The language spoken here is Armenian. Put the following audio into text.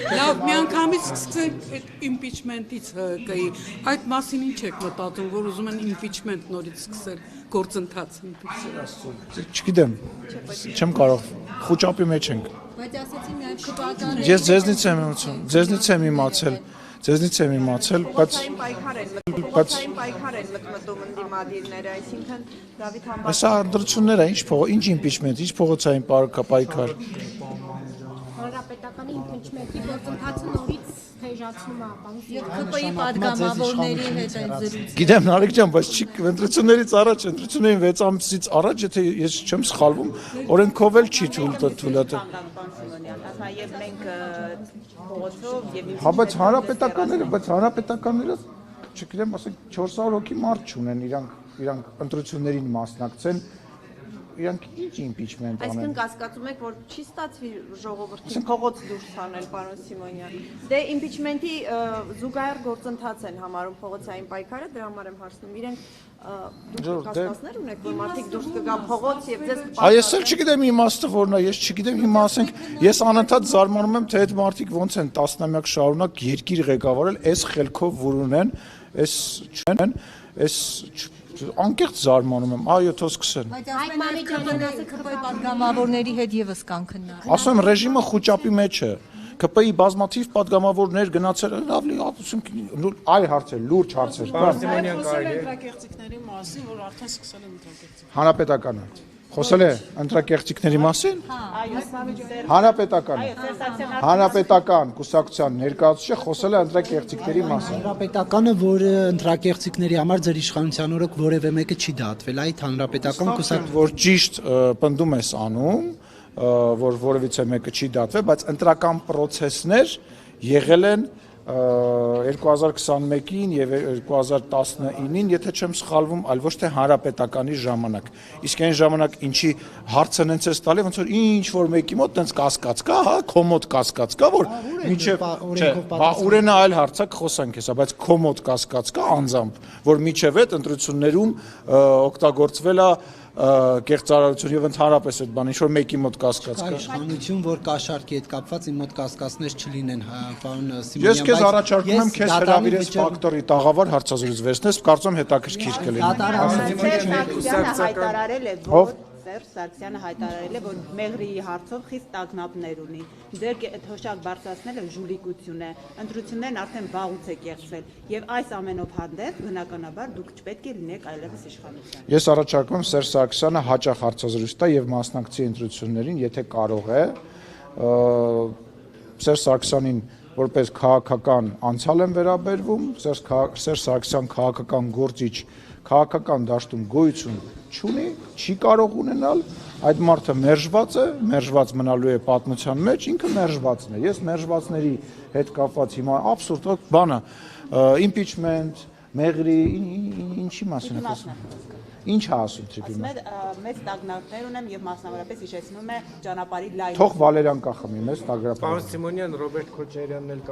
Լավ, միանգամից սկսենք այդ impeachment-ից ՀԿ-ի։ Այդ մասին ինչ եք մտածում, որ ուզում են impeachment նորից սկսել գործընթացը։ Չգիտեմ, չեմ կարող, խոճապի մեջ ենք։ Բայց ասեցի միայն քպական Ես ձեզնից եմ իմացել, բայց պայքար են մտնում ընդդիմադիրները, այսինքն Դավիթ Համբարձումյանը Հեսա ընտրությունները ինչ impeachment, ինչ փողոցային պայքար։ Հանրապետականի impeachment-ի գործընթացը նորից թեժացնում է, պարոն։ Եվ ԿՊ-ի падգամավորների հետ այդ զրույցը։ Գիտեմ, Նարեկ ջան, բայց ընտրություններից առաջ, ընտրություններին 6 ամսից առաջ, եթե ես չեմ սխալվում, օրենքով էլ չի թույլատրել։ Նաև մենք փողոցով եւ Հա, բայց հանրապետականները, չգիտեմ, ասենք 400 հոգի մարդ չունեն, իրանք ընտրություններին մասնակցեն, իրանք ինչ impeachment անեն։ Այսինքն կասկածում եք, որ չի ստացվի ժողովրդին փողոց դուրս հանել, պարոն Սիմոնյան։ Դե impeachment-ի զուգահեռ գործընթաց են համարում փողոցային պայքարը, դրա համար եմ հարցնում։ Իրենք դուք կասկածներ ունեք, որ մարդիկ դուրս կգան փողոց եւ ձեզ Այս էլ չգիտեմ իմաստը որն է, ես չգիտեմ հիմա ասենք, ես անընդհատ զարմանում եմ, թե այդ մարդիկ ոնց են տասնամյակ շարունակ երկիր ղեկավարել, այս խելքով որ ունեն, այս անկեղծ զարմանում եմ, այո, թող սկսեն։ Բայց այդ բանի ճանաչը ԿՊ-ի падգամավորների հետ եւս կան քննարկում։ Ասում եմ, ռեժիմը խոճապի մեջ է։ ԿՊ-ի բազմաթիվ падգամավորներ գնացել են, լավ այլ հարցեր, լուրջ հարցեր կան։ Ընտրակեղծիքների մասին, որ արդեն սկսել են ընտրակեղծիք։ Հանրապետականը խոսել է ընտրակեղծիքների մասին։ Հանրապետական կուսակցության ներկայացուցիչը խոսել է ընտրակեղծիքների մասին։ Հանրապետականը, որը ընտրակեղծիքների համար ձեր իշխանության օրոք որևէ մեկը չի դատվել, այդ հանրապետական կուսակցություն, որ ճիշտ պնդում ես անում, որ որևիցե մեկը չի դատվել, բայց ընտրական process-ներ եղել են 2021-ին եւ 2019-ին, եթե չեմ սխալվում, այլ ոչ թե հանրապետականի ժամանակ։ Իսկ այն ժամանակ ինչի հարցը նենց է տալի, ոնց որ ինչ որ մեկի մոտ տենց կասկած կա, հա, քո մոտ կասկած կա, որ միջև ուրենը այլ հարցը կխոսանք հեսա, բայց քո մոտ կասկած կա անձամբ, որ միջև այդ ընտրություններում օգտագործվել է կեղծարարություն եւ ընդհանրապես այդ բան ինչ որ մեկի մոտ կասկած կա։ իշխանություն, որ կաշառքի հետ կապված իմ մոտ կասկածներ չլինեն, պարոն Սիմոնյան։ Ես քեզ առաջարկում եմ քեզ հրավիրես ֆակտորի տաղավար հարցազրույցվեսնես, կարծում եմ հետաքրքիր կլինի։ Սերժ Սարգսյանը հայտարարել է, որ Մեղրիի հարցով խիստ տագնապներ ունի։ Ձեր թոշակ բարձրացնելը ժուլիկություն է։ Ընտրություններն արդեն վաղուց է կեղծվել, եւ այս ամենով հանդերձ բնականաբար դուք չպետք է լինեք այլևս իշխանության։ Ես առաջարկում եմ Սերժ Սարգսյանը հաճախ հարցազրույց տա եւ մասնակցի ընտրություններին, եթե կարող է։ Սերժ Սարգսյանին որպես քաղաքական անցյալ եմ վերաբերվում, Սերժ Սարգսյան քաղաքական գործիչ քաղաքական դաշտում գոյություն չունի, չի կարող ունենալ, այդ մարդը մերժված մնալու է պատմության մեջ, ինքը մերժվածն է։ Ես մերժվածների հետ կապված հիմա абսուրդ բանը, impeachment, Մեղրի, ինչի մասին է խոսում։ Ինչ է ասում Թրիպի մասին։ Մեծ տագնապներ ունեմ եւ մասնավորապես հիշեցնում է ճանապարհի լայնը։ Թող Վալերյան կախմի մեծ տագնապներ։ Պարոն Սիմոնյան, Ռոբերտ Քոչարյանն էլ